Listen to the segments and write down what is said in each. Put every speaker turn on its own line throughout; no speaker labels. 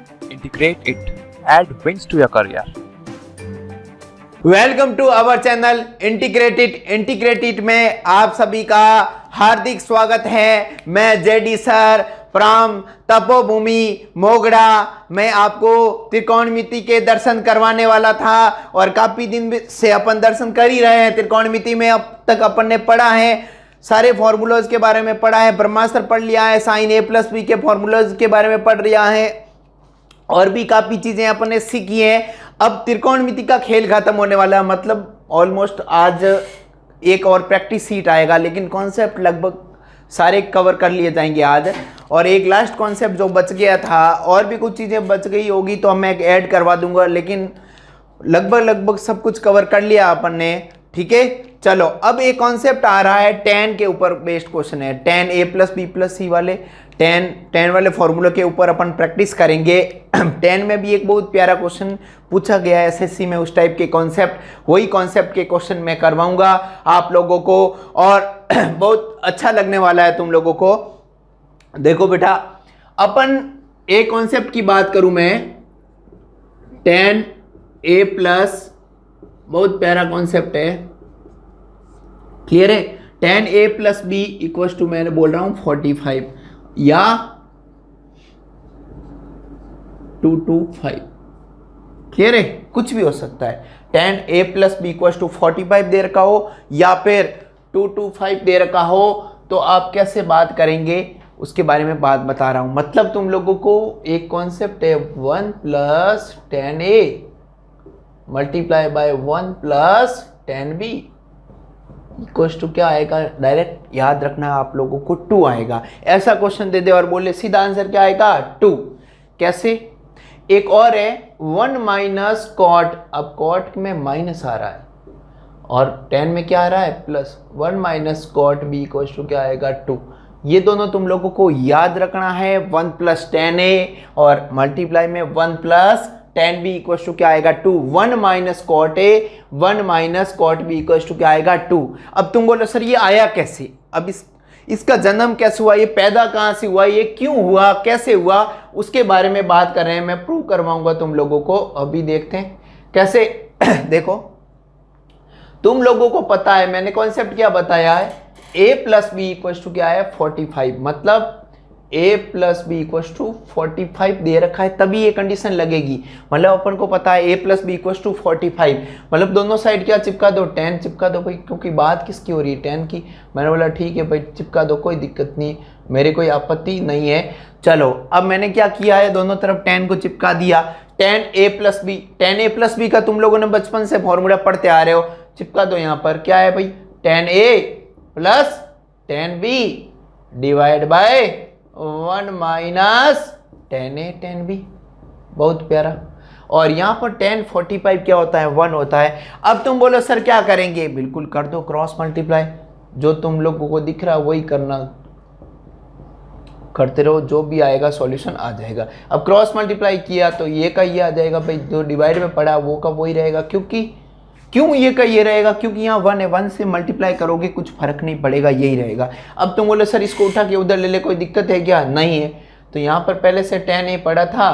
integrate it, add wins to your career.
Welcome to our channel integrated में आप सभी का हार्दिक स्वागत है। मैं JD sir from Tapobhumi Mogra. मैं आपको त्रिकोणमिति के दर्शन करवाने वाला था और काफी दिन से अपन दर्शन कर ही रहे हैं। त्रिकोणमिति में अब तक अपन ने पढ़ा है, सारे फॉर्मूलाज के बारे में पढ़ा है, ब्रह्मास्त्र पढ़ लिया है, साइन ए प्लस बी के फॉर्मूलाज के बारे में पढ़ लिया है और भी काफ़ी चीज़ें अपन ने सीखी हैं। अब त्रिकोणमिति का खेल खत्म होने वाला है, मतलब ऑलमोस्ट आज एक और प्रैक्टिस सीट आएगा, लेकिन कॉन्सेप्ट लगभग सारे कवर कर लिए जाएंगे आज। और एक लास्ट कॉन्सेप्ट जो बच गया था, और भी कुछ चीज़ें बच गई होगी तो मैं ऐड करवा दूंगा, लेकिन लगभग सब कुछ कवर कर लिया अपन ने। ठीक है, चलो अब एक कॉन्सेप्ट आ रहा है tan के ऊपर बेस्ड क्वेश्चन है। tan a plus B plus c वाले tan वाले फॉर्मूला के ऊपर अपन प्रैक्टिस करेंगे। tan में भी एक बहुत प्यारा क्वेश्चन पूछा गया है एसएससी में, उस टाइप के कॉन्सेप्ट, वही कॉन्सेप्ट के क्वेश्चन मैं करवाऊंगा आप लोगों को और बहुत अच्छा लगने वाला है तुम लोगों को। देखो बेटा, अपन एक कॉन्सेप्ट की बात करूं मैं, tan a प्लस, बहुत प्यारा कॉन्सेप्ट है, क्लियर है। tan a plus B equal to, मैंने बोल रहा हूं 45 या 225, क्लियर है, कुछ भी हो सकता है। tan a plus B equal to 45 दे रखा हो या फिर 225 दे रखा हो, तो आप कैसे बात करेंगे उसके बारे में बात बता रहा हूं। मतलब तुम लोगों को एक कॉन्सेप्ट है 1 plus tan a multiply by 1 plus tan b equals to क्या आएगा, डायरेक्ट याद रखना आप लोगों को 2 आएगा। ऐसा क्वेश्चन दे दे और बोले सीधा आंसर क्या आएगा 2। कैसे? एक और है 1 माइनस कॉट, अब कॉट में माइनस आ रहा है और tan में क्या आ रहा है plus, 1 minus cot B equals to क्या आएगा 2। ये दोनों तुम लोगों को याद रखना है, 1 प्लस tan a और मल्टीप्लाई में 1 plus tan b equals to क्या आएगा 2। 1 minus cot a 1 minus cot b equals to क्या आएगा 2। अब तुम बोलो सर ये आया कैसे, अब इसका जन्म कैसे हुआ, ये पैदा कहाँ से हुआ, ये क्यों हुआ, कैसे हुआ, उसके बारे में बात कर रहे हैं। मैं प्रूव करवाऊंगा तुम लोगों को, अभी देखते हैं कैसे। देखो तुम लोगों को पता है मैंने कॉन्सेप्ट क्या बताया है, a plus B equals to क्या है 45, मतलब a plus B equals to 45 दे रखा है, तभी ये कंडीशन लगेगी। मतलब अपन को पता है a plus B equals to 45, मतलब दोनों साइड क्या चिपका दो, tan चिपका दो भाई, क्योंकि बात किसकी हो रही है, tan की। मैंने बोला ठीक है भाई चिपका दो, कोई दिक्कत नहीं, मेरे कोई आपत्ति नहीं है। चलो अब मैंने क्या किया है, दोनों तरफ tan को चिपका दिया। tan a प्लस बी का तुम लोगों ने बचपन से फॉर्मूला पढ़ते आ रहे हो, चिपका दो यहाँ पर, क्या है भाई tan a plus tan b divide by 1 minus tan a tan b, बहुत प्यारा। और यहाँ पर tan 45 क्या होता है 1 होता है। अब तुम बोलो सर क्या करेंगे, बिल्कुल कर दो क्रॉस मल्टीप्लाई, जो तुम लोगों को दिख रहा है वही करना, करते रहो, जो भी आएगा सॉल्यूशन आ जाएगा। अब क्रॉस मल्टीप्लाई किया तो ये का ये आ जाएगा भाई, जो डिवाइड में पड़ा वो का वही रहेगा, क्यों ये का ये रहेगा, क्योंकि यहाँ 1 है, 1 से मल्टीप्लाई करोगे कुछ फर्क नहीं पड़ेगा, यही रहेगा। अब तुम बोले सर इसको उठा के उधर ले ले, कोई दिक्कत है क्या, नहीं है। तो यहाँ पर पहले से tan a पड़ा था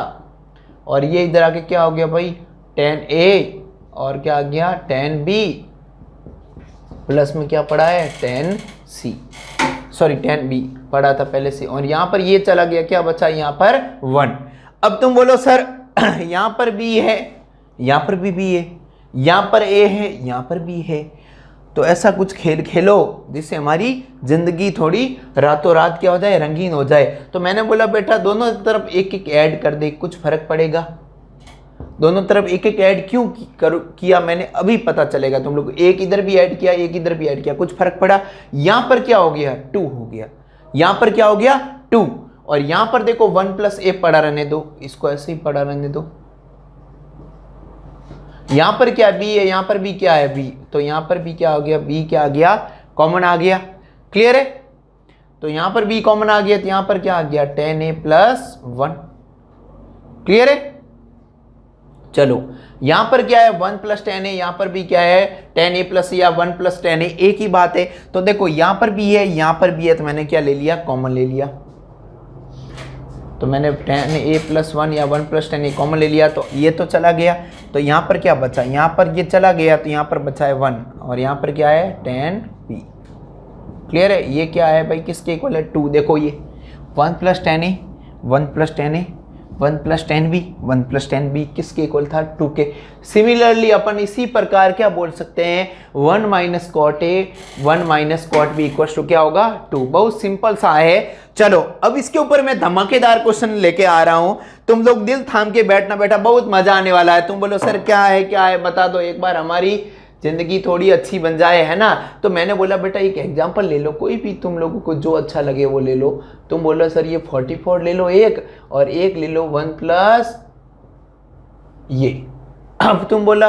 और ये इधर आके क्या हो गया भाई tan a और क्या आ गया tan b, प्लस में क्या पड़ा है tan c, sorry tan b पड़ा था पहले से, और यहाँ पर ये चला गया, क्या बचा यहाँ पर 1। अब तुम बोलो सर यहाँ पर b है, यहाँ पर भी b है, यहाँ पर a है, यहाँ पर b है, तो ऐसा कुछ खेल खेलो जिससे हमारी जिंदगी थोड़ी रातों रात क्या हो जाए, रंगीन हो जाए। तो मैंने बोला बेटा दोनों तरफ एक एक ऐड कर दे, कुछ फर्क पड़ेगा। दोनों तरफ एक एक ऐड क्यों किया मैंने, अभी पता चलेगा तुम लोग। एक इधर भी ऐड किया, एक इधर भी ऐड किया, कुछ फर्क पड़ा। यहाँ पर क्या हो गया 2 हो गया, यहाँ पर क्या हो गया 2, और यहाँ पर देखो 1 प्लस a पड़ा रहने दो, इसको ऐसे ही पड़ा रहने दो। यहाँ पर क्या b है, यहाँ पर b क्या है b, तो यहाँ पर b क्या हो गया, b क्या आ गया कॉमन आ गया, क्लियर है। तो यहाँ पर b कॉमन आ गया, तो यहाँ पर क्या आ गया tan a प्लस 1, क्लियर है। चलो यहाँ पर क्या है 1 प्लस tan a, यहाँ पर भी क्या है tan a प्लस या 1 प्लस tan a, एक ही बात है। तो देखो यहाँ पर भी है, यहाँ पर भी है, तो मैंने क्या ले लिया कॉमन ले लिया। तो मैंने tan a प्लस 1 या 1 प्लस tan a कॉमन ले लिया, तो ये तो चला गया, तो यहाँ पर क्या बचा, यहाँ पर ये चला गया, तो यहाँ पर बचा है 1 और यहाँ पर क्या है tan b। क्लियर है? ये क्या है भाई, किसके इक्वल है 2। देखो ये 1 plus tan a 1 plus tan a 1 plus tan b 1 plus tan b किसके इक्वल था 2 के। सिमिलरली अपन इसी प्रकार क्या बोल सकते हैं 1 minus cot a 1 minus cot b equal to क्या होगा 2। बहुत सिंपल सा है। चलो अब इसके ऊपर मैं धमाकेदार क्वेश्चन लेके आ रहा हूं, तुम लोग दिल थाम के बैठना बेटा, बहुत मजा आने वाला है। तुम बोलो सर क्या है बता दो एक बार, हमारी जिंदगी थोड़ी अच्छी बन जाए, है ना। तो मैंने बोला बेटा एक एग्जांपल ले लो, कोई भी तुम लोगों को जो अच्छा लगे वो ले लो। तुम बोलो सर ये 44 ले लो एक, और एक ले लो 1 प्लस ये। अब तुम बोला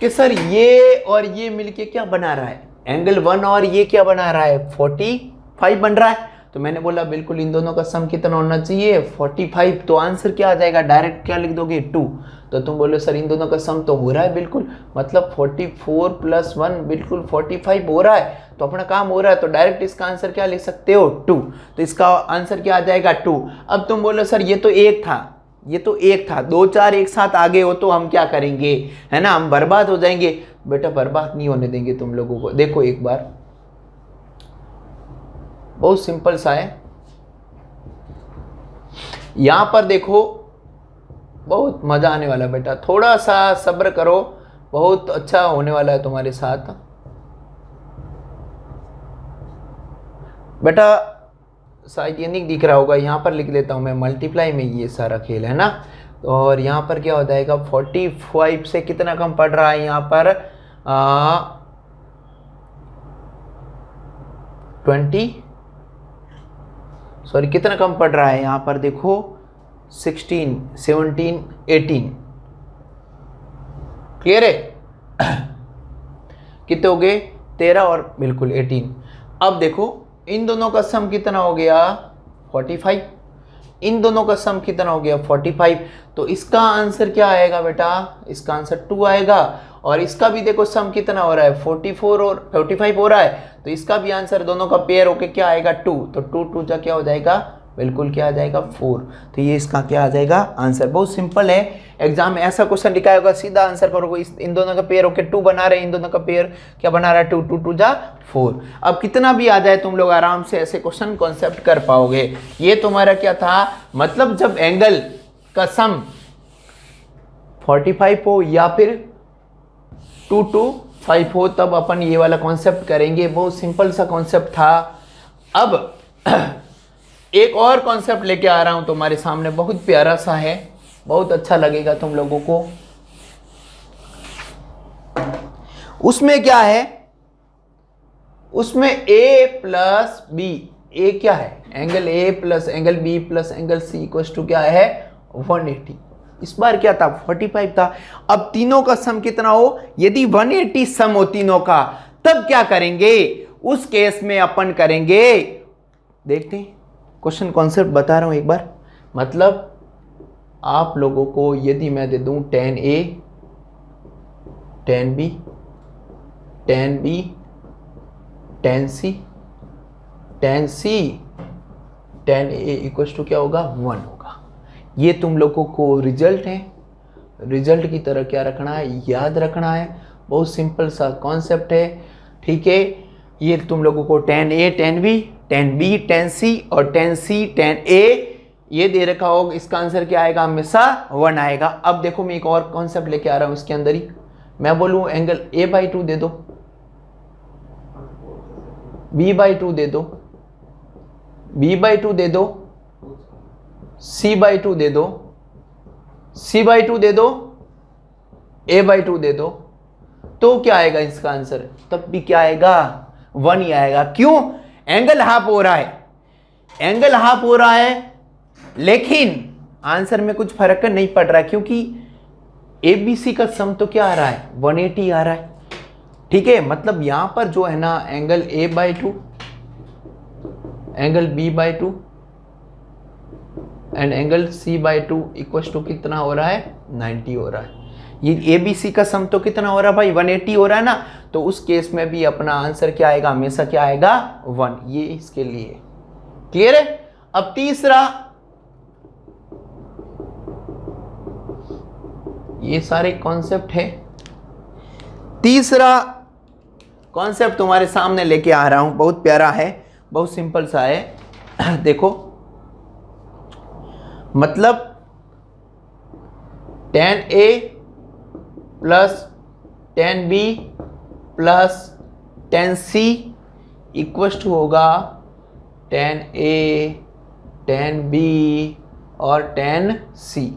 कि सर ये और ये मिलके क्या बना रहा है, एंगल 1 और ये क्या बना रहा है 45 बन रहा है। तो मैंने बोला बिल्कुल इन दोनों का सम कितना होना चाहिए 45। तो आंसर क्या आ जाएगा, डायरेक्ट क्या लिख दोगे 2। तो तुम बोलो सर इन दोनों का सम तो हो रहा है बिल्कुल, मतलब 44 प्लस 1 बिल्कुल 45 हो रहा है, तो अपना काम हो रहा है, तो डायरेक्ट इसका आंसर क्या लिख सकते हो 2। तो इसका आंसर क्या आ जाएगा 2। अब तुम बोलो सर ये तो एक था, ये तो एक था, 2 4 एक साथ आगे हो तो हम क्या करेंगे, है ना, हम बर्बाद हो जाएंगे। बेटा बर्बाद नहीं होने देंगे तुम लोगों को। देखो एक बार बहुत सिंपल सा है, यहां पर देखो बहुत मजा आने वाला है बेटा, थोड़ा सा सब्र करो, बहुत अच्छा होने वाला है तुम्हारे साथ बेटा। शायद ये नहीं दिख रहा होगा, यहाँ पर लिख लेता हूँ मैं, मल्टीप्लाई में ये सारा खेल है ना। और यहाँ पर क्या हो जाएगा 45 से कितना कम पड़ रहा है यहाँ पर 20 सॉरी कितना कम पड़ रहा है यहाँ पर देखो 16 17 18। क्लियर है? कितने हो गए 13 और बिल्कुल 18। अब देखो इन दोनों का सम कितना हो गया 45, इन दोनों का सम कितना हो गया 45। तो इसका आंसर क्या आएगा बेटा, इसका आंसर 2 आएगा। और इसका भी देखो सम कितना हो रहा है 44 और 45 हो रहा है, तो इसका भी आंसर दोनों का पेयर होके क्या आएगा 2। तो 2 2 जा क्या हो जाएगा बिल्कुल क्या आ जाएगा 4। तो ये इसका क्या आ जाएगा आंसर। बहुत सिंपल है, एग्जाम में ऐसा क्वेश्चन लिखा होगा सीधा आंसर करोगे। इन दोनों का पेयर होके 2 बना रहे हैं, इन दोनों का पेयर क्या बना रहा है 2 2 2 जा 4। अब कितना भी आ जाए तुम लोग आराम से ऐसे क्वेश्चन कॉन्सेप्ट कर पाओगे। ये तुम्हारा क्या था, मतलब जब एंगल का सम 45 हो या फिर 2 2 5 हो तब अपन ये वाला कॉन्सेप्ट करेंगे। बहुत सिंपल सा कॉन्सेप्ट था। अब एक और कॉन्सेप्ट लेके आ रहा हूं तुम्हारे सामने, बहुत प्यारा सा है, बहुत अच्छा लगेगा तुम लोगों को। उसमें क्या है, उसमें a प्लस बी, ए क्या है angle a plus angle b plus angle c equals to क्या है 180। इस बार क्या था 45 था। अब तीनों का सम कितना हो, यदि 180 सम हो तीनों का तब क्या करेंगे, उस केस में अपन करेंगे, देखते हैं क्वेश्चन कॉन्सेप्ट बता रहा हूं एक बार। मतलब आप लोगों को यदि मैं दे दूं tan a tan b tan b tan c tan c tan a equals to क्या होगा 1 होगा। ये तुम लोगों को रिजल्ट है, रिजल्ट की तरह क्या रखना है याद रखना है। बहुत सिंपल सा कॉन्सेप्ट है, ठीक है। ये तुम लोगों को tan a tan b tan b tan c और tan c tan a ये दे रखा होगा, इसका आंसर क्या आएगा हमेशा 1 आएगा। अब देखो मैं एक और कॉन्सेप्ट लेके आ रहा हूं इसके अंदर ही, मैं बोलूं एंगल a/2 दे दो, b/2 दे दो, b/2 दे दो, c/2 दे दो, c/2 दे दो, a/2 दे दो, तो क्या आएगा इसका आंसर, तब भी क्या आएगा 1 ही आएगा। क्यों, एंगल हाफ हो रहा है, एंगल हाफ हो रहा है, लेकिन आंसर में कुछ फर्क नहीं पड़ रहा है, क्योंकि ABC का सम तो क्या आ रहा है 180 आ रहा है, ठीक है। मतलब यहां पर जो है ना angle a/2 angle b/2 and angle c/2 equals to कितना हो रहा है 90 हो रहा है। ये ABC का सम तो कितना हो रहा है भाई 180 हो रहा है ना, तो उस केस में भी अपना आंसर क्या आएगा हमेशा क्या आएगा 1। ये इसके लिए क्लियर है। अब तीसरा ये सारे कॉन्सेप्ट है। तीसरा कॉन्सेप्ट तुम्हारे सामने लेके आ रहा हूं, बहुत प्यारा है, बहुत सिंपल सा है। देखो, मतलब tan A plus tan B plus tan C equal to होगा tan A, tan B और tan C।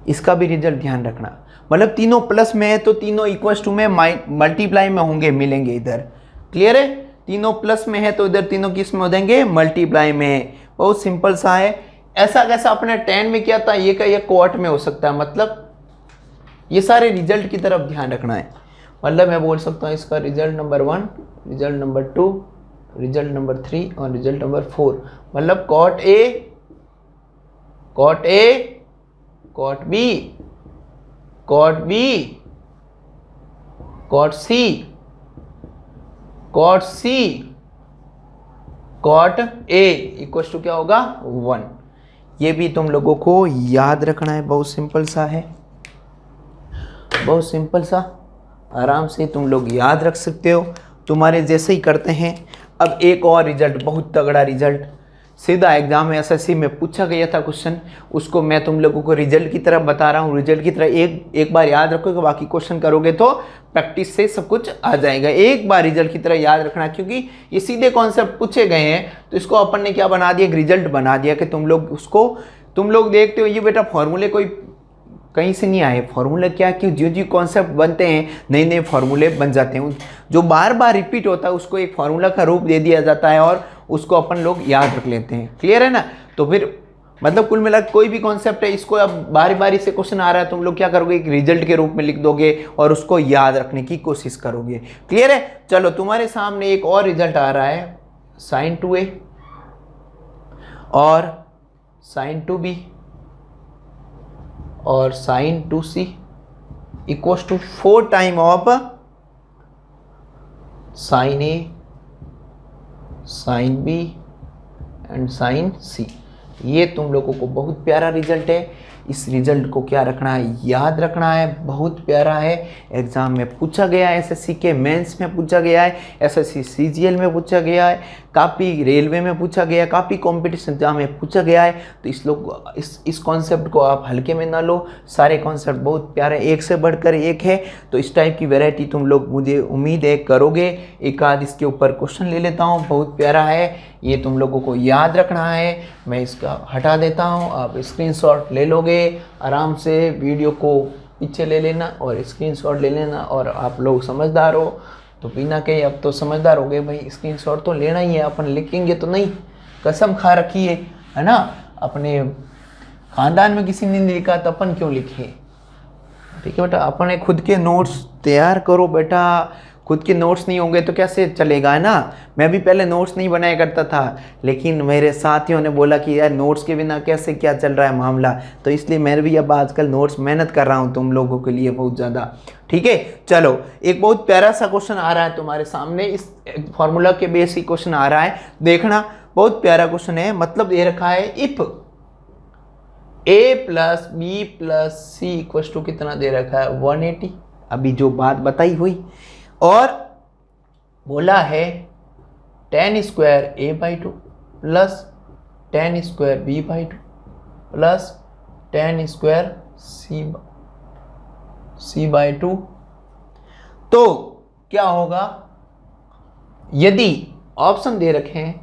इसका भी रिजल्ट ध्यान रखना, मतलब तीनों प्लस में है तो तीनों इक्वल टू में मल्टीप्लाई में होंगे, मिलेंगे इधर। क्लियर है? तीनों प्लस में है तो इधर तीनों किस में हो जाएंगे? मल्टीप्लाई में। बहुत सिंपल सा है। ऐसा कैसा अपने tan में किया था, ये का ये क्वार्ट में हो सकता है। मतलब ये सारे रिजल्ट की तरफ ध्यान रखना है। मतलब मैं बोल सकता हूँ इसका result number 1, result number 2, result number 3 और रिजल्ट नंबर 4। मतलब cot A, cot A, cot B, cot B, cot C, cot C, cot A equal to क्या होगा? 1। ये भी तुम लोगों को याद रखना है। बहुत सिंपल सा है, बहुत सिंपल सा, आराम से तुम लोग याद रख सकते हो। तुम्हारे जैसे ही करते हैं। अब एक और रिजल्ट, बहुत तगड़ा रिजल्ट, सीधा एग्जाम में एसएससी में पूछा गया था क्वेश्चन, उसको मैं तुम लोगों को रिजल्ट की तरह बता रहा हूँ। रिजल्ट की तरह एक बार याद रखोगे, बाकी क्वेश्चन करोगे तो प्रैक्टिस से सब कुछ आ जाएगा। एक बार रिजल्ट की तरह याद रखना, क्योंकि ये सीधे कॉन्सेप्ट पूछे गए हैं तो इसको अपन ने क्या बना दिया? एक रिजल्ट बना दिया कि तुम लोग उसको, तुम लोग देखते हो ये बेटा फॉर्मूले कोई कहीं से नहीं आए। फॉर्मूला क्या कि जो जो कॉन्सेप्ट बनते हैं नए नए फॉर्मूले बन जाते हैं, जो बार बार रिपीट होता है उसको एक फॉर्मूला का रूप दे दिया जाता है और उसको अपन लोग याद रख लेते हैं। क्लियर है ना? तो फिर मतलब कुल मिला कोई भी कॉन्सेप्ट है, इसको अब बारी बारी से क्वेश्चन आ रहा है, तुम लोग क्या करोगे? एक रिजल्ट के रूप में लिख दोगे और उसको याद रखने की कोशिश करोगे। क्लियर है? चलो, तुम्हारे सामने एक और रिजल्ट आ रहा है, sin 2a और sin 2b और sin 2c equals to 4 time of sin a, sin b and sin c। ये तुम लोगों को बहुत प्यारा रिजल्ट है। इस रिजल्ट को क्या रखना है? याद रखना है। बहुत प्यारा है, एग्जाम में पूछा गया है, एसएससी के मेंस में पूछा गया है, एसएससी सीजीएल में पूछा गया है, काफ़ी रेलवे में पूछा गया है, काफ़ी कॉम्पिटिशन एग्जाम में पूछा गया है। तो इस कॉन्सेप्ट को आप हल्के में ना लो। सारे कॉन्सेप्ट बहुत प्यारे, एक से बढ़कर एक है। तो इस टाइप की वैरायटी तुम लोग, मुझे उम्मीद है करोगे। एक आध इसके ऊपर क्वेश्चन ले लेता हूँ, बहुत प्यारा है, ये तुम लोगों को याद रखना है। मैं इसका हटा देता हूँ, आप स्क्रीनशॉट ले लोगे आराम से, वीडियो को पीछे ले लेना और स्क्रीनशॉट ले लेना। और आप लोग समझदार हो तो बिना कहे अब तो समझदार हो गए भाई, स्क्रीनशॉट तो लेना ही है। अपन लिखेंगे तो नहीं, कसम खा रखी है ना? अपने खानदान में किसी ने नहीं लिखा तो अपन क्यों लिखे? ठीक है बेटा, अपने खुद के नोट्स तैयार करो बेटा। खुद के नोट्स नहीं होंगे तो कैसे चलेगा, है ना? मैं भी पहले नोट्स नहीं बनाया करता था, लेकिन मेरे साथियों ने बोला कि यार नोट्स के बिना कैसे क्या चल रहा है मामला, तो इसलिए मैं भी अब आजकल नोट्स मेहनत कर रहा हूँ तुम लोगों के लिए बहुत ज़्यादा। ठीक है, चलो, एक बहुत प्यारा सा क्वेश्चन आ रहा है तुम्हारे सामने, इस फॉर्मूला के बेसिक क्वेश्चन आ रहा है, देखना। बहुत प्यारा क्वेश्चन है। मतलब दे रखा है, if a plus B plus C equal to कितना दे रखा है? 180। अभी जो बात बताई हुई, और बोला है tan square a/2 plus tan square b/2 plus tan square c/2। तो क्या होगा यदि ऑप्शन दे रखे हैं?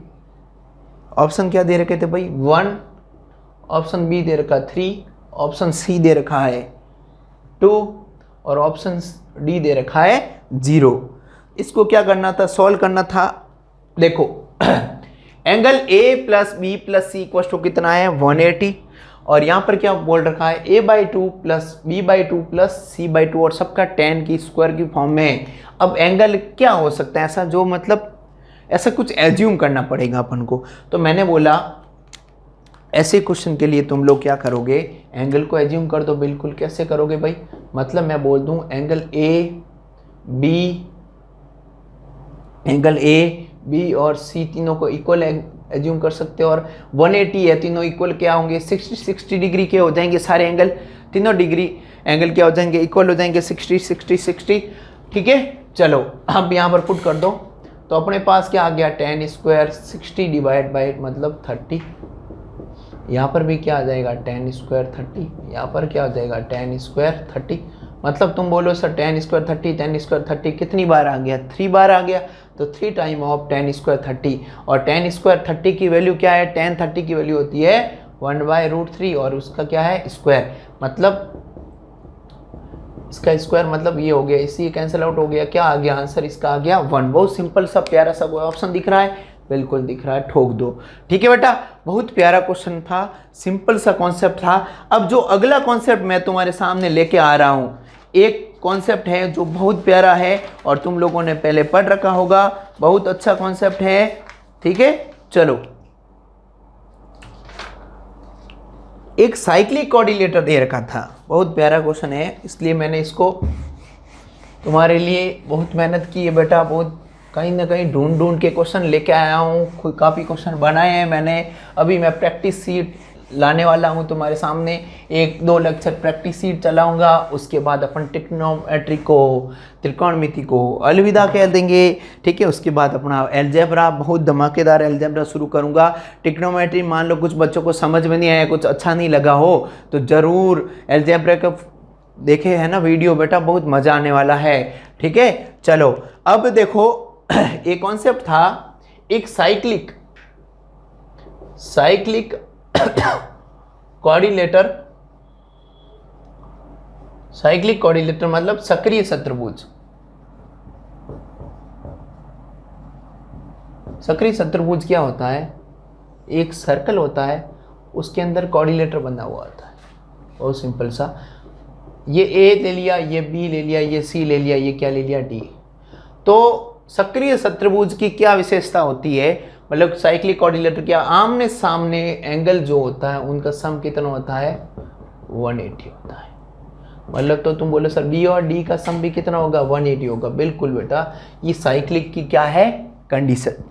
ऑप्शन क्या दे रखे थे भाई? 1, ऑप्शन बी दे रखा 3, ऑप्शन सी दे रखा है 2 और ऑप्शन डी दे रखा है 0। इसको क्या करना था? सॉल्व करना था। देखो, angle A plus B plus C equal to कितना है? 180। और यहाँ पर क्या बोल रखा है? a/2 plus b/2 plus c/2 और सबका tan की स्क्वायर की फॉर्म में है। अब एंगल क्या हो सकता है ऐसा, जो मतलब ऐसा कुछ एज्यूम करना पड़ेगा अपन को। तो मैंने बोला ऐसे क्वेश्चन के लिए तुम लोग क्या करोगे? एंगल को एज्यूम कर दो। बिल्कुल, कैसे करोगे भाई? मतलब मैं बोल दूं एंगल ए बी और सी तीनों को इक्वल एज्यूम कर सकते हो, और 180 है, तीनों इक्वल क्या होंगे 60 डिग्री के हो जाएंगे सारे एंगल, तीनों डिग्री एंगल क्या हो जाएंगे इक्वल हो जाएंगे 60। ठीक है, चलो अब यहाँ पर पुट कर दो तो अपने पास क्या आ गया tan स्क्वायर 60 डिवाइड बाई मतलब 30। यहाँ पर भी क्या आ जाएगा tan स्क्वायर 30, यहाँ पर क्या हो जाएगा tan स्क्वायर 30। मतलब तुम बोलो सर tan स्क्वायर 30 कितनी बार आ गया 3 बार आ गया, तो 3 टाइम ऑफ tan स्क्वायर 30। और tan स्क्वायर 30 की वैल्यू क्या है, tan 30 की वैल्यू होती है 1/√3 और उसका क्या है स्क्वायर, मतलब इसका स्क्वायर मतलब ये हो गया, इसी कैंसिल आउट हो गया, क्या आ गया आंसर इसका आ गया 1। बहुत सिंपल सा प्यारा सा ऑप्शन दिख रहा है, बिल्कुल दिख रहा है, ठोक दो। ठीक है बेटा, बहुत प्यारा क्वेश्चन था, सिंपल सा कॉन्सेप्ट था। अब जो अगला कॉन्सेप्ट मैं तुम्हारे सामने लेके आ रहा हूं, एक कॉन्सेप्ट है जो बहुत प्यारा है और तुम लोगों ने पहले पढ़ रखा होगा, बहुत अच्छा कॉन्सेप्ट है। ठीक है, चलो एक साइक्लिक कोऑर्डिनेटर दे रखा था, बहुत प्यारा क्वेश्चन है, इसलिए मैंने इसको तुम्हारे लिए बहुत मेहनत की है बेटा, बहुत कहीं ना कहीं ढूंढ के क्वेश्चन लेके आया हूँ, काफ़ी क्वेश्चन बनाए हैं मैंने। अभी मैं प्रैक्टिस सीट लाने वाला हूँ तुम्हारे सामने, 1-2 लेक्चर प्रैक्टिस सीट चलाऊंगा, उसके बाद अपन ट्रिग्नोमेट्री को, त्रिकोणमिति को अलविदा कह देंगे। ठीक है, उसके बाद अपना एलजेब्रा, बहुत धमाकेदार एलजेब्रा शुरू करूंगा। ट्रिग्नोमेट्री मान लो कुछ बच्चों को समझ में नहीं आया, कुछ अच्छा नहीं लगा हो, तो ज़रूर एलजेब्रा का देखे है ना वीडियो बेटा, बहुत मज़ा आने वाला है। ठीक है, चलो अब देखो एक कॉन्सेप्ट था, एक साइक्लिक कोऑर्डिनेटर, साइक्लिक कोऑर्डिनेटर मतलब सक्रिय चतुर्भुज। सक्रिय चतुर्भुज क्या होता है, एक सर्कल होता है, उसके अंदर कोऑर्डिनेटर बना हुआ होता है, बहुत सिंपल सा, ये ए ले लिया, ये बी ले लिया, ये सी ले लिया, ये क्या ले लिया डी। तो सक्रिय चतुर्भुज की क्या विशेषता होती है, मतलब साइक्लिक कोऑर्डिनेटर क्या, आमने सामने एंगल जो होता है उनका सम कितना होता है 180 होता है। मतलब तो तुम बोले सर बी और डी का सम भी कितना होगा 180 होगा, बिल्कुल बेटा, ये साइक्लिक की क्या है कंडीशन,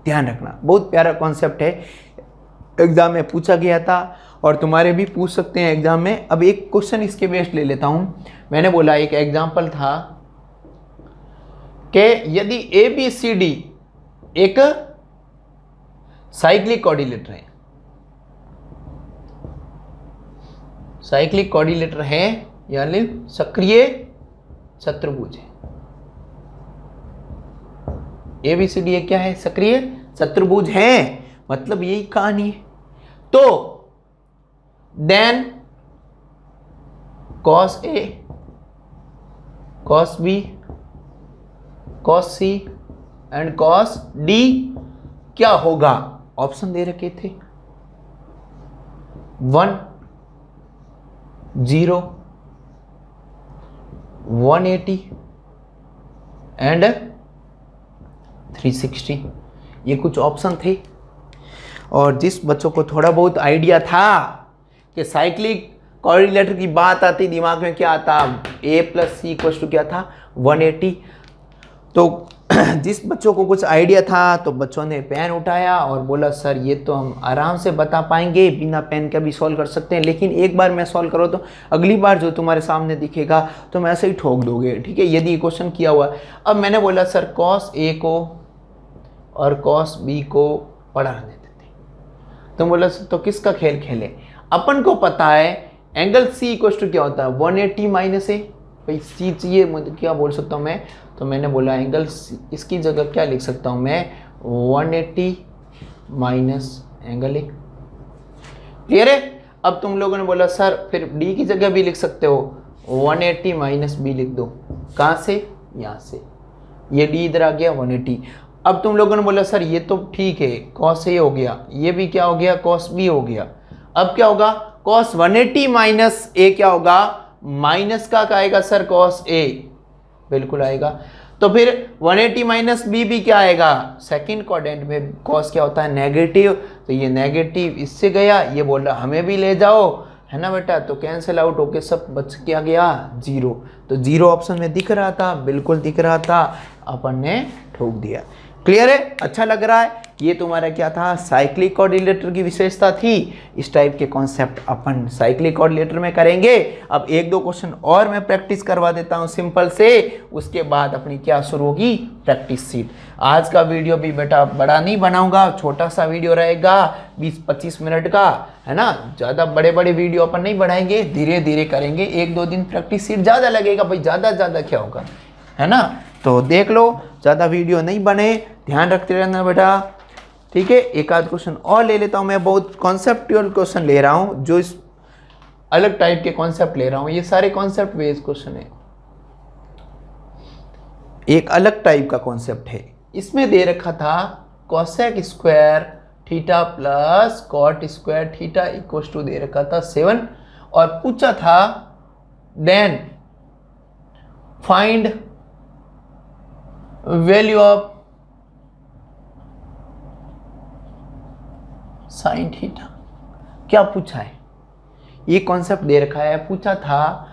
ध्यान रखना, बहुत प्यारा कॉन्सेप्ट है, एग्जाम में पूछा गया था और तुम्हारे भी पूछ सकते हैं एग्जाम में। अब एक क्वेश्चन इसके बेस्ड ले लेता हूं, मैंने बोला एक एग्जाम्पल था कि यदि ए बी सी डी एक साइक्लिक कोऑर्डिनेटर है, साइक्लिक कोऑर्डिनेटर है यानी सक्रिय चतुर्भुज है, ए बी सी डी क्या है सक्रिय चतुर्भुज है, मतलब यही कहानी है। तो then cos A, cos B, cos C and cos D क्या होगा, ऑप्शन दे रखे थे 1, 0, 180 एंड 360, ये कुछ ऑप्शन थे। और जिस बच्चों को थोड़ा बहुत आइडिया था कि साइक्लिक कोऑर्डिनेटर की बात आती दिमाग में क्या आता, a + c = क्या था 180। तो जिस बच्चों को कुछ आइडिया था तो बच्चों ने पेन उठाया और बोला सर ये तो हम आराम से बता पाएंगे, बिना पेन के भी सॉल्व कर सकते हैं, लेकिन एक बार मैं सॉल्व करो तो अगली बार जो तुम्हारे सामने दिखेगा तो मैं ऐसे ही ठोक दोगे। ठीक है, यदि क्वेश्चन किया हुआ। अब मैंने बोला सर cos A को और cos B को पढ़ा रहने देते, तो बोला सर तो किसका खेल खेले, अपन को पता है एंगल C = क्या होता है 180 - A, भाई सी चाहिए मुझे, क्या बोल सकता हूँ मैं, तो मैंने बोला एंगल इसकी जगह क्या लिख सकता हूँ मैं 180 - एंगल A। क्लियर है। अब तुम लोगों ने बोला सर फिर D की जगह भी लिख सकते हो 180 - B लिख दो, कहाँ से, यहाँ से, ये D इधर आ गया 180। अब तुम लोगों ने बोला सर ये तो ठीक है cos A हो गया, ये भी क्या हो गया cos B हो गया। अब क्या होगा cos 180 - A क्या होगा, माइनस का आएगा सर cos A, बिल्कुल आएगा। तो फिर 180 - B भी क्या आएगा, सेकंड क्वाड्रेंट में cos क्या होता है नेगेटिव, तो ये नेगेटिव इससे गया, ये बोल रहा हमें भी ले जाओ, है ना बेटा, तो कैंसिल आउट होके सब बच क्या गया 0। तो 0 ऑप्शन में दिख रहा था, बिल्कुल दिख रहा था, अपन ने ठोक दिया। क्लियर है? अच्छा लग रहा है? ये तुम्हारा क्या था, साइक्लिक कोऑर्डिनेटर की विशेषता थी। इस टाइप के कॉन्सेप्ट अपन साइक्लिक कोऑर्डिनेटर में करेंगे। अब एक दो क्वेश्चन और मैं प्रैक्टिस करवा देता हूँ सिंपल से, उसके बाद अपनी क्या शुरू होगी, प्रैक्टिस सीट। आज का वीडियो भी बेटा बड़ा नहीं बनाऊंगा, छोटा सा वीडियो रहेगा 20-25 मिनट का, है ना। ज़्यादा बड़े बड़े वीडियो अपन नहीं बढ़ाएंगे, धीरे धीरे करेंगे। एक दो दिन प्रैक्टिस सीट ज़्यादा लगेगा भाई, ज़्यादा क्या होगा, है ना। तो देख लो, ज़्यादा वीडियो नहीं बने, ध्यान रखते रहना बेटा, ठीक है। एक आध क्वेश्चन और ले लेता हूँ मैं, बहुत कॉन्सेप्चुअल क्वेश्चन ले रहा हूँ, जो इस अलग टाइप के कॉन्सेप्ट ले रहा हूँ, ये सारे कॉन्सेप्ट बेस्ड क्वेश्चन है। एक अलग टाइप का कॉन्सेप्ट है, इसमें दे रखा था cosec square theta plus cot square theta equal to दे रखा था 7, और पूछा था then find value of sine theta. क्या पूछा है, ये कॉन्सेप्ट दे रखा है, पूछा था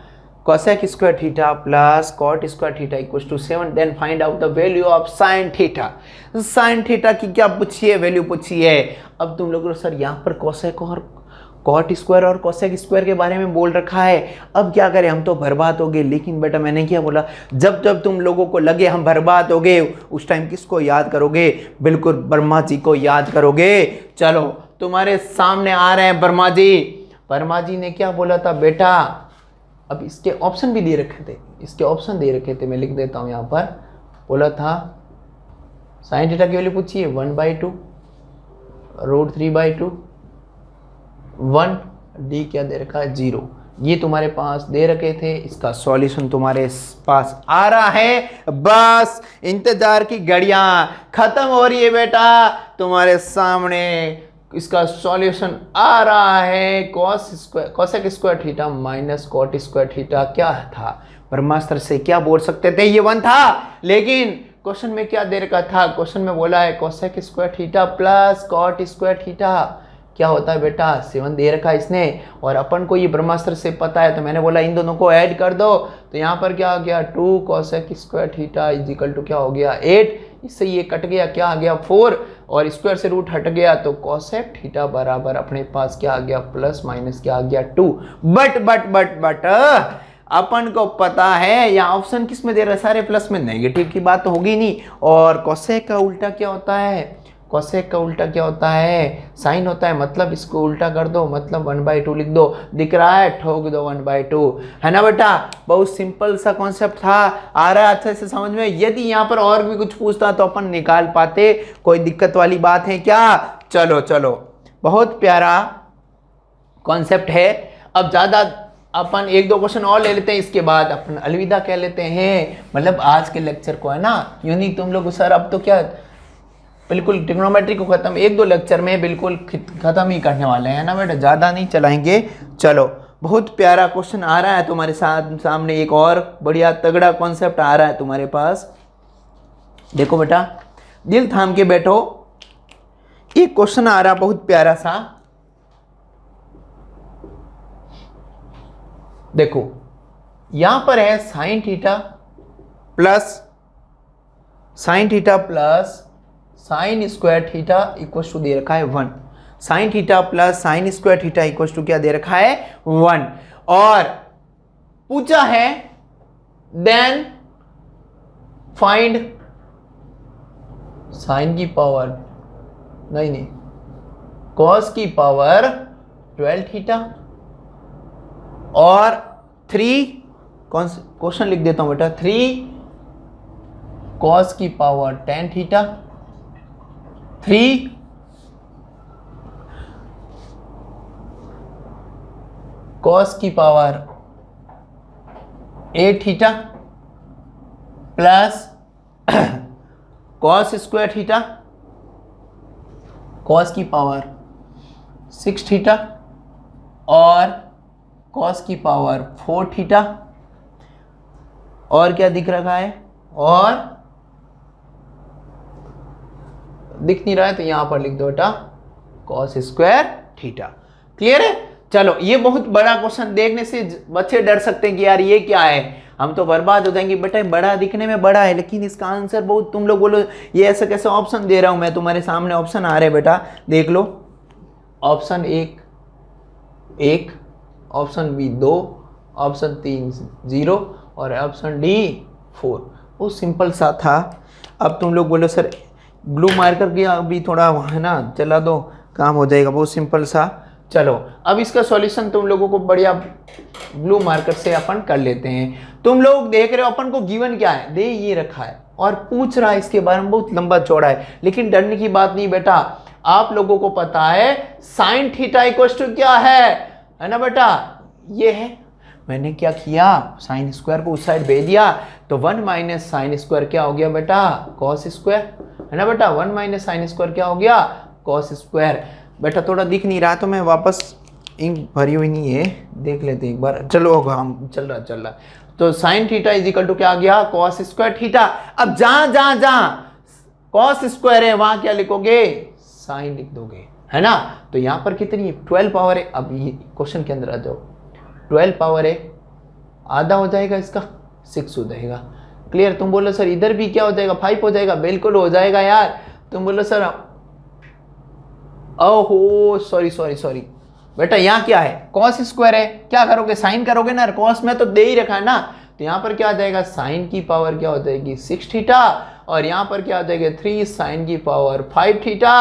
cosec square theta plus cot square theta equal to 7, then find out the value of sine theta. Sine theta की क्या पूछी है, वैल्यू पूछी है। अब तुम लोग सर यहाँ पर कोसेक और कॉट स्क्वायर और कोसेक स्क्वायर के बारे में बोल रखा है, अब क्या करें, हम तो बर्बाद हो गए। लेकिन बेटा मैंने क्या बोला, जब जब तुम लोगों को लगे हम बर्बाद हो गए, उस टाइम किसको याद करोगे, बिल्कुल वर्मा जी को याद करोगे। चलो तुम्हारे सामने आ रहे हैं वर्मा जी। वर्मा जी ने क्या बोला था बेटा, अब इसके ऑप्शन भी दे रखे थे, इसके ऑप्शन दे रखे थे, मैं लिख देता हूँ यहाँ पर। बोला था साइन थीटा की वैल्यू पूछी है 1/2 √3/2 1, डी क्या दे रखा है 0। ये तुम्हारे पास दे रखे थे, इसका सॉल्यूशन तुम्हारे पास आ रहा है। बस इंतजार की घड़ियां खत्म हो रही है बेटा, तुम्हारे सामने इसका सॉल्यूशन आ रहा है। Cosec square theta minus cot square theta क्या था, ब्रह्मास्त्र से क्या बोल सकते थे, ये 1 था। लेकिन क्वेश्चन में क्या दे रखा था, क्वेश्चन में बोला है cosec square theta plus cot square theta क्या होता है बेटा, 7 दे रखा है इसने, और अपन को ये ब्रह्मास्त्र से पता है, तो मैंने बोला इन दोनों को ऐड कर दो। तो यहाँ पर क्या आ गया 2 cosec square theta is equal to क्या हो गया 8, इससे ये कट गया, क्या आ गया 4, और स्क्वायर से रूट हट गया, तो कोसेक थीटा बराबर अपने पास क्या आ गया प्लस माइनस क्या आ गया 2। बट अपन को पता है यहाँ ऑप्शन किस में दे रहा है, सारे प्लस में, नेगेटिव की बात तो होगी नहीं। और कोसेक का उल्टा क्या होता है, कोसेक का उल्टा क्या होता है, साइन होता है, मतलब इसको उल्टा कर दो, मतलब 1/2 लिख दो, दिख रहा है, ठोक दो 1/2, है ना बेटा। बहुत सिंपल सा कॉन्सेप्ट था, आ रहा है अच्छे से समझ में। यदि यहाँ पर और भी कुछ पूछता तो अपन निकाल पाते, कोई दिक्कत वाली बात है क्या। चलो बहुत प्यारा कॉन्सेप्ट है। अब ज़्यादा अपन एक दो क्वेश्चन और ले लेते हैं, इसके बाद अपन अलविदा कह लेते हैं, मतलब आज के लेक्चर को, है ना। यूँ नहीं तुम लोग सर अब तो क्या बिल्कुल ट्रिग्नोमेट्री को खत्म, एक दो लेक्चर में बिल्कुल खत्म ही करने वाले हैं ना बेटा, ज़्यादा नहीं चलाएंगे। चलो बहुत प्यारा क्वेश्चन आ रहा है तुम्हारे सामने, एक और बढ़िया तगड़ा कॉन्सेप्ट आ रहा है तुम्हारे पास। देखो बेटा दिल थाम के बैठो, एक क्वेश्चन आ रहा बहुत प्यारा सा। देखो यहां पर है sine theta plus sine square theta equal to दे रखा है 1। Sine theta plus sine square theta equal to क्या दे रखा है 1, और पूछा है देन फाइंड साइन की पावर नहीं कॉस की पावर 12 थीटा, और 3 क्वेश्चन लिख देता हूं बेटा, 3 कॉस की पावर 10 थीटा, 3 कॉस की power 8 theta plus cos square theta cos की पावर 6 थीटा और कॉस की पावर 4 थीटा। और क्या दिख रखा है, और दिख नहीं रहा है तो यहां पर लिख दो बेटा कॉस स्क्वायर थीटा। क्लियर है। चलो ये बहुत बड़ा क्वेश्चन, देखने से बच्चे डर सकते हैं कि यार ये क्या है, हम तो बर्बाद हो जाएंगे। बेटा बड़ा दिखने में बड़ा है लेकिन इसका आंसर बहुत, तुम लोग बोलो ये ऐसा कैसे ऑप्शन दे रहा हूं मैं, तुम्हारे सामने ऑप्शन आ रहे हैं बेटा, देख लो। ऑप्शन 1 ऑप्शन बी 2, ऑप्शन 3 0 और ऑप्शन डी 4। वो सिंपल सा था। अब तुम लोग बोलो सर ब्लू मार्कर किया अभी थोड़ा है ना, चला दो काम हो जाएगा, बहुत सिंपल सा। चलो अब इसका सॉल्यूशन तुम लोगों को बढ़िया ब्लू मार्कर से अपन कर लेते हैं। तुम लोग देख रहे हो अपन को गिवन क्या है, दे ये रखा है और पूछ रहा है इसके बारे में, बहुत लंबा चौड़ा है, लेकिन डरने की बात नहीं बेटा। आप लोगों को पता है साइन थीटा इक्वल टू क्या है ना बेटा, ये है। मैंने क्या किया, साइन स्क्वायर को उस साइड भेज दिया, तो 1 माइनस साइन स्क्वायर क्या हो गया बेटा, कॉस स्क्वायर, है ना बेटा। 1 माइनस साइन स्क्वायर क्या हो गया, कॉस स्क्वायर। बेटा थोड़ा दिख नहीं रहा तो मैं वापस इंक भरी हुई नहीं है, देख लेते एक बार। चलो हम चल रहा तो sine theta is equal to क्या आ गया, कॉस स्क्वायर थीटा। अब जहां कॉस स्क्वायर है वहां क्या लिखोगे, साइन लिख दोगे, है ना। तो यहां पर कितनी 12 पावर है। अब ये क्वेश्चन के अंदर आ जाओ, 12 पावर है, आधा हो जाएगा इसका 6 हो जाएगा। क्लियर। तुम बोलो सर इधर भी क्या हो जाएगा, 5 हो जाएगा, बिल्कुल हो जाएगा यार। तुम बोलो सर ओहो सॉरी बेटा यहाँ क्या है, कॉस स्क्वायर है, क्या करोगे साइन करोगे ना, कॉस में तो दे ही रखा है ना। तो यहाँ पर क्या आ जाएगा, साइन की पावर क्या हो जाएगी 6 थीटा, और यहाँ पर क्या हो जाएगा 3 साइन की पावर 5 थीटा,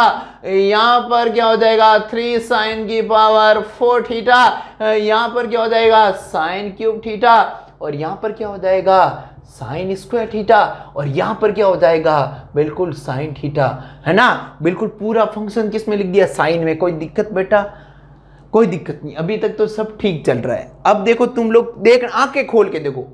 यहाँ पर क्या हो जाएगा 3 साइन की पावर 4 थीटा, यहाँ पर क्या हो जाएगा साइन क्यूब थीटा, और यहाँ पर क्या हो जाएगा साइन स्क्वायर थीटा, और यहाँ पर क्या हो जाएगा बिल्कुल साइन थीटा, है ना। बिल्कुल पूरा फंक्शन किस में लिख दिया, साइन में। कोई दिक्कत बेटा, कोई दिक्कत नहीं, अभी तक तो सब ठीक चल रहा है। अब देखो तुम लोग देख, आंखें खोल के देखो,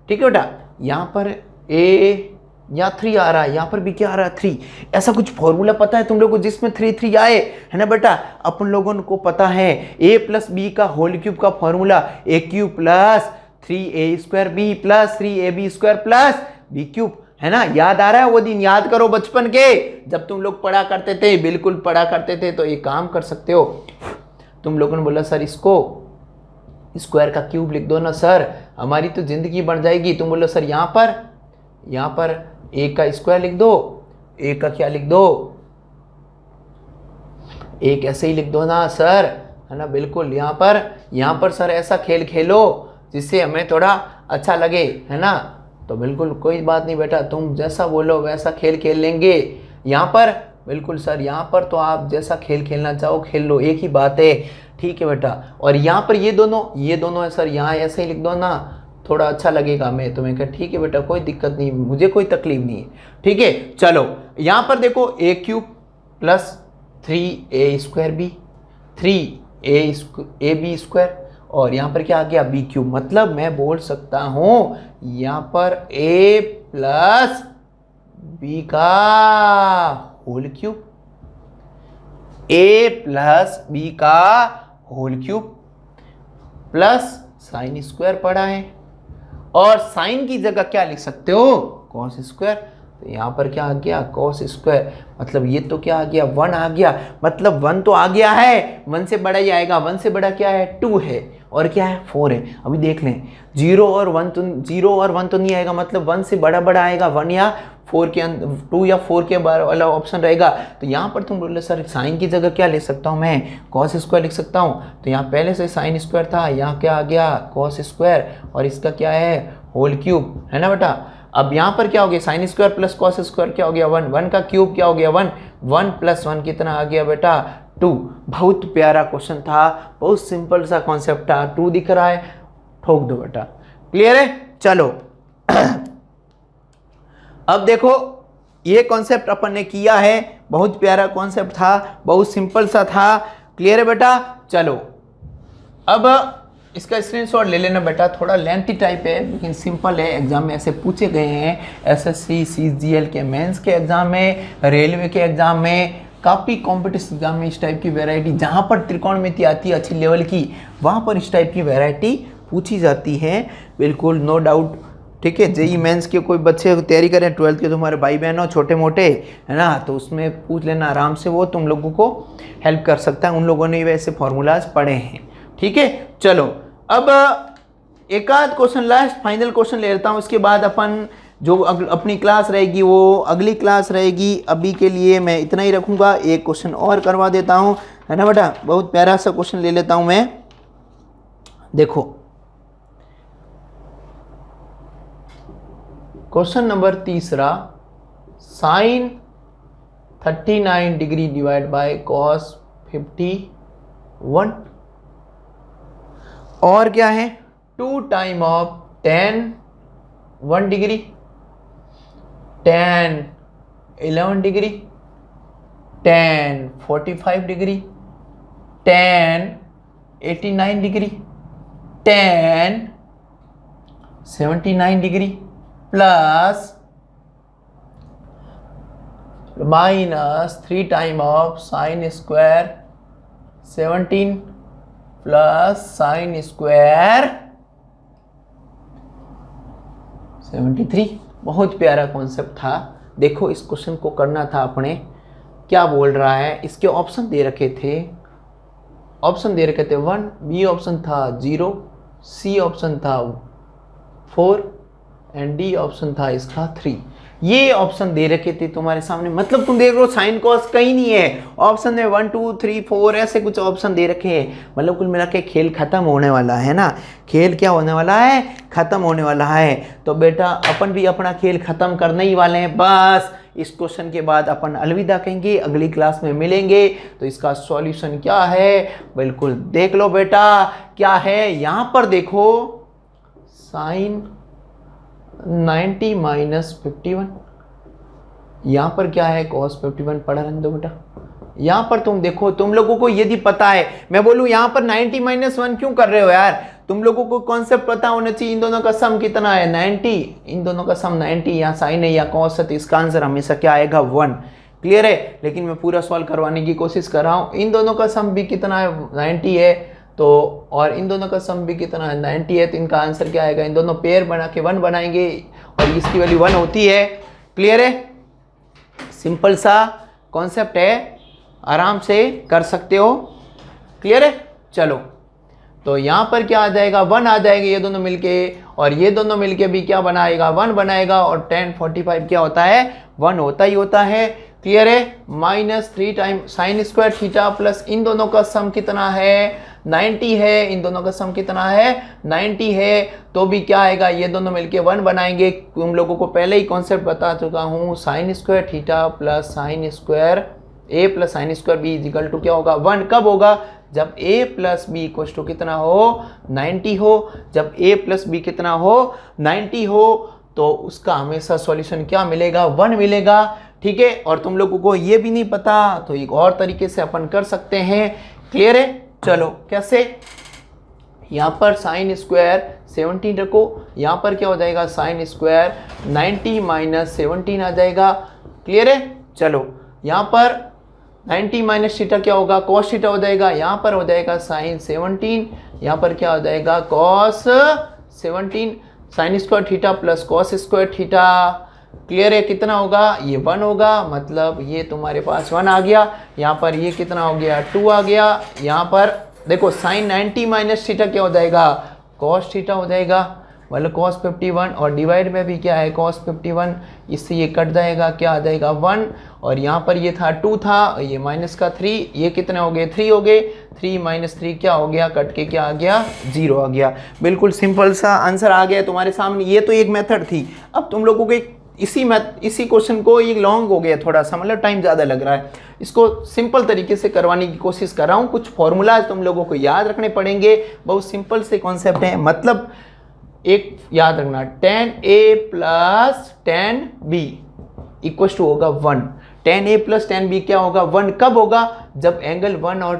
ठीक है बेटा। यहाँ पर ए या 3 आ रहा है, यहाँ पर भी क्या आ रहा है 3। ऐसा कुछ फॉर्मूला पता है तुम लोग को जिसमें 3 आए, है ना बेटा। अपन लोगों को पता है a प्लस बी का होल क्यूब का formula a cube plus 3a square b plus 3ab square plus b cube, है ना। याद आ रहा है वो दिन, याद करो बचपन के जब तुम लोग पढ़ा करते थे, बिल्कुल पढ़ा करते थे। तो ये काम कर सकते हो। तुम लोगों ने बोला सर इसको स्क्वायर का क्यूब लिख दो ना सर, हमारी तो जिंदगी बन जाएगी। तुम बोलो सर यहाँ पर a का स्क्वायर लिख दो, a का क्या लिख दो, एक ऐसे ही लिख दो ना सर, है ना। बिल्कुल यहाँ पर सर ऐसा खेल खेलो जिससे हमें थोड़ा अच्छा लगे, है ना। तो बिल्कुल कोई बात नहीं बेटा, तुम जैसा बोलो वैसा खेल खेल लेंगे। यहाँ पर बिल्कुल सर, यहाँ पर तो आप जैसा खेल खेलना चाहो खेल लो, एक ही बात है, ठीक है बेटा। और यहाँ पर ये दोनों है सर, यहाँ ऐसे ही लिख दो ना, थोड़ा अच्छा लगेगा। मैं तुम्हें कहा ठीक है बेटा, कोई दिक्कत नहीं, मुझे कोई तकलीफ नहीं है, ठीक है। चलो यहाँ पर देखो a cube plus 3a square b, 3ab square, और यहाँ पर क्या आ गया बी क्यूब। मतलब मैं बोल सकता हूँ यहाँ पर a प्लस बी का whole cube, a plus b का whole cube plus sine square पड़ा है, और साइन की जगह क्या लिख सकते हो कॉस स्क्वायर। तो यहाँ पर क्या आ गया कॉस स्क्वायर, मतलब ये तो क्या आ गया 1 आ गया, मतलब 1 तो आ गया है, 1 से बड़ा ही आएगा। 1 से बड़ा क्या है 2 है, और क्या है 4 है। अभी देख लें 0 और 1 तो नहीं आएगा, मतलब 1 से बड़ा आएगा, 1 या 4 के अंदर, 2 या 4 के वाला ऑप्शन रहेगा। तो यहाँ पर तुम बोले सर साइन की जगह क्या ले सकता हूँ मैं, कॉस स्क्वायर लिख सकता हूँ। तो यहाँ पहले से साइन स्क्वायर था, यहाँ क्या आ गया कॉस स्क्वायर, और इसका क्या है होल क्यूब, है ना बेटा। अब यहाँ पर क्या हो गया sine square plus cos square क्या हो गया 1, 1 का क्यूब क्या हो गया 1, 1 प्लस 1 कितना आ गया बेटा 2। बहुत प्यारा क्वेश्चन था, बहुत सिंपल सा कॉन्सेप्ट था। 2 दिख रहा है, ठोक दो बेटा। क्लियर है। चलो अब देखो ये कॉन्सेप्ट अपन ने किया है, बहुत प्यारा कॉन्सेप्ट था, बहुत सिंपल सा था। क्लियर है बेटा। चलो अब इसका स्क्रीनशॉट ले लेना बेटा, थोड़ा लेंथी टाइप है लेकिन सिंपल है, एग्जाम में ऐसे पूछे गए हैं। एसएससी सीजीएल के मेंस के एग्जाम में, रेलवे के एग्जाम में, काफ़ी कॉम्पिटिटिव एग्जाम में इस टाइप की वैरायटी, जहाँ पर त्रिकोणमिति आती है अच्छी लेवल की, वहाँ पर इस टाइप की वैरायटी पूछी जाती है, बिल्कुल नो डाउट। ठीक है, जेई मेंस के कोई बच्चे तैयारी करें, 12th के तुम्हारे भाई बहन हो छोटे मोटे, है ना, तो उसमें पूछ लेना आराम से, वो तुम लोगों को हेल्प कर सकता है। उन लोगों ने वैसे फॉर्मूलाज पढ़े हैं। ठीक है। चलो अब एक आध क्वेश्चन लास्ट फाइनल क्वेश्चन ले लेता हूँ, उसके बाद अपन जो अपनी क्लास रहेगी वो अगली क्लास रहेगी। अभी के लिए मैं इतना ही रखूँगा, एक क्वेश्चन और करवा देता हूँ, है ना बेटा। बहुत प्यारा सा क्वेश्चन ले लेता हूँ मैं। देखो क्वेश्चन नंबर तीसरा, sine 39 degree divide by cos 51, और क्या है 2 time of tan 1 degree, tan 11 degree, tan 45 degree, tan 89 degree, tan 79 degree plus minus 3 time of sine square 17 plus sine square 73। बहुत प्यारा कॉन्सेप्ट था। देखो इस क्वेश्चन को करना था अपने, क्या बोल रहा है, इसके ऑप्शन दे रखे थे, 1, बी ऑप्शन था 0, सी ऑप्शन था 4 एंड डी ऑप्शन था इसका 3। ये ऑप्शन दे रखे थे तुम्हारे सामने, मतलब तुम देख रहे हो साइन कॉस कहीं नहीं है ऑप्शन में, 1 2 3 4 ऐसे कुछ ऑप्शन दे रखे हैं। मतलब कुल मिला के खेल खत्म होने वाला है ना, खेल क्या होने वाला है, खत्म होने वाला है। तो बेटा अपन भी अपना खेल खत्म करने ही वाले हैं। बस इस क्वेश्चन के बाद अपन अलविदा कहेंगे, अगली क्लास में मिलेंगे। तो इसका सॉल्यूशन क्या है, बिल्कुल देख लो बेटा क्या है। यहाँ पर देखो साइन 90 माइनस 51, यहाँ पर क्या है cos 51, पढ़ा रहने दो बेटा। यहाँ पर तुम देखो, तुम लोगों को यदि पता है, मैं बोलूँ यहाँ पर 90 माइनस 1 क्यों कर रहे हो यार, तुम लोगों को कॉन्सेप्ट पता होना चाहिए। इन दोनों का सम कितना है 90, इन दोनों का सम 90, या साइन है या कॉस है, तो इसका आंसर हमेशा क्या आएगा 1। क्लियर है। लेकिन मैं पूरा सॉल्व करवाने की कोशिश कर रहा हूँ। इन दोनों का सम भी कितना है 90 है, तो और इन दोनों का सम भी कितना है 90 है, तो इनका आंसर क्या आएगा, इन दोनों पेयर बना के 1 बनाएंगे और इसकी वैल्यू 1 होती है। क्लियर है, सिंपल सा कॉन्सेप्ट है, आराम से कर सकते हो। क्लियर है। चलो तो यहाँ पर क्या आ जाएगा 1 आ जाएगा, ये दोनों मिलके, और ये दोनों मिलके भी क्या बनाएगा 1 बनाएगा, और tan 45 क्या होता है 1 होता ही होता है। क्लियर है। Minus 3 time sine square theta plus इन दोनों का सम कितना है 90 है, इन दोनों का सम कितना है 90 है, तो भी क्या आएगा, ये दोनों मिलके 1 बनाएंगे। तुम लोगों को पहले ही कॉन्सेप्ट बता चुका हूँ, sine square theta plus sine square A plus sine square B equal to क्या होगा 1। कब होगा, जब a plus B equal to कितना हो 90 हो। जब a प्लस बी कितना हो 90 हो, तो उसका हमेशा सॉल्यूशन क्या मिलेगा 1 मिलेगा। ठीक है। और तुम लोगों को ये भी नहीं पता तो एक और तरीके से अपन कर सकते हैं। क्लियर है। चलो कैसे, यहाँ पर साइन स्क्वायर 17 रखो, यहाँ पर क्या हो जाएगा साइन स्क्वायर 90 माइनस 17 आ जाएगा। क्लियर है। चलो यहाँ पर 90 माइनस थीटा क्या होगा कॉस थीटा हो जाएगा, यहाँ पर हो जाएगा साइन 17, यहाँ पर क्या हो जाएगा cos 17, sign square theta plus cos square theta. Clear है। कितना होगा, ये 1 होगा, मतलब ये तुम्हारे पास 1 आ गया। यहाँ पर ये कितना हो गया 2 आ गया। यहाँ पर देखो साइन 90 माइनस थीटा क्या हो जाएगा कॉस थीटा हो जाएगा, मतलब कॉस 51, और डिवाइड में भी क्या है कॉस 51, इससे ये कट जाएगा, क्या आ जाएगा 1, और यहाँ पर ये था 2 था, ये माइनस का 3, ये कितने हो गए 3 हो गए, 3 माइनस 3 क्या हो गया, कट के क्या आ गया 0 आ गया। बिल्कुल सिंपल सा आंसर आ गया तुम्हारे सामने। ये तो एक मेथड थी। अब तुम लोगों को इसी क्वेश्चन को ये लॉन्ग हो गया थोड़ा सा, मतलब टाइम ज़्यादा लग रहा है, इसको सिंपल तरीके से करवाने की कोशिश कर रहा हूँ। कुछ फॉर्मूलाज तुम लोगों को याद रखने पड़ेंगे, बहुत सिंपल से कॉन्सेप्ट है। मतलब एक याद रखना, tan A plus tan B equal to होगा 1। tan A plus tan B क्या होगा 1। कब होगा, जब एंगल 1 और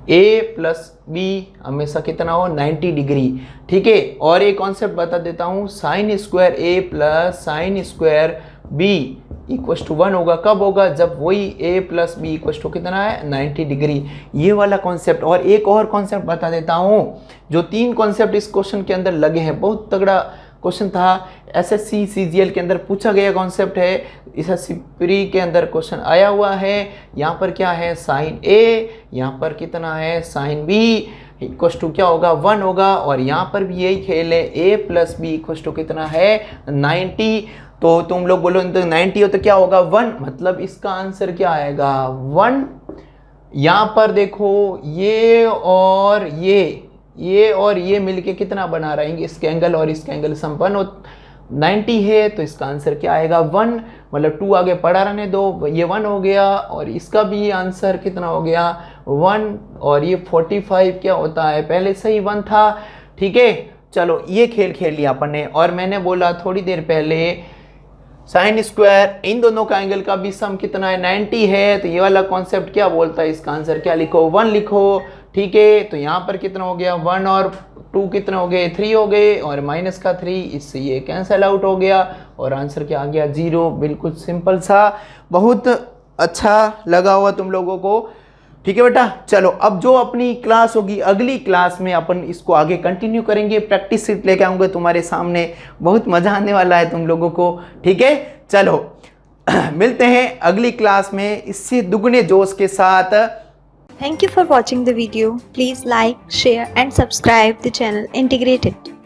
A प्लस B हमेशा कितना हो 90 डिग्री। ठीक है। और एक कॉन्सेप्ट बता देता हूँ, sine square A plus sine square B equal to 1 होगा। कब होगा, जब वही A plus B equal to कितना है 90 डिग्री। ये वाला कॉन्सेप्ट। और एक और कॉन्सेप्ट बता देता हूँ, जो 3 कॉन्सेप्ट इस क्वेश्चन के अंदर लगे हैं, बहुत तगड़ा क्वेश्चन था, एसएससी सीजीएल के अंदर पूछा गया कॉन्सेप्ट है, एसएससी प्री के अंदर क्वेश्चन आया हुआ है। यहाँ पर क्या है साइन ए, यहाँ पर कितना है साइन बी इक्वल टू क्या होगा 1 होगा, और यहाँ पर भी यही खेल है, a plus B equal to कितना है 90। तो तुम लोग बोलो तो 90 हो तो क्या होगा 1, मतलब इसका आंसर क्या आएगा 1। यहाँ पर देखो ये और ये मिलके कितना बना रहा है, इसके एंगल और इसके एंगल संपन्न 90 है, तो इसका आंसर क्या आएगा 1, मतलब 2 आगे पड़ा रहने दो, ये 1 हो गया, और इसका भी आंसर कितना हो गया 1, और ये 45 क्या होता है, पहले से ही 1 था। ठीक है, चलो ये खेल खेल लिया अपन ने। और मैंने बोला थोड़ी देर पहले साइन स्क्वायर इन दोनों का एंगल का भी सम कितना है 90 है, तो ये वाला कॉन्सेप्ट क्या बोलता है, इसका आंसर क्या लिखो 1 लिखो। ठीक है, तो यहाँ पर कितना हो गया 1 और 2 कितने हो गए 3 हो गए, और माइनस का 3, इससे ये कैंसिल आउट हो गया, और आंसर क्या आ गया 0। बिल्कुल सिंपल सा, बहुत अच्छा लगा हुआ तुम लोगों को। ठीक है बेटा, चलो अब जो अपनी क्लास होगी अगली क्लास में अपन इसको आगे कंटिन्यू करेंगे, प्रैक्टिस सीट लेके आऊँगा तुम्हारे सामने, बहुत मज़ा आने वाला है तुम लोगों को। ठीक है, चलो मिलते हैं अगली क्लास में इससे दुगने जोश के साथ।
Thank you for watching the video. Please like, share and subscribe the channel Integrated.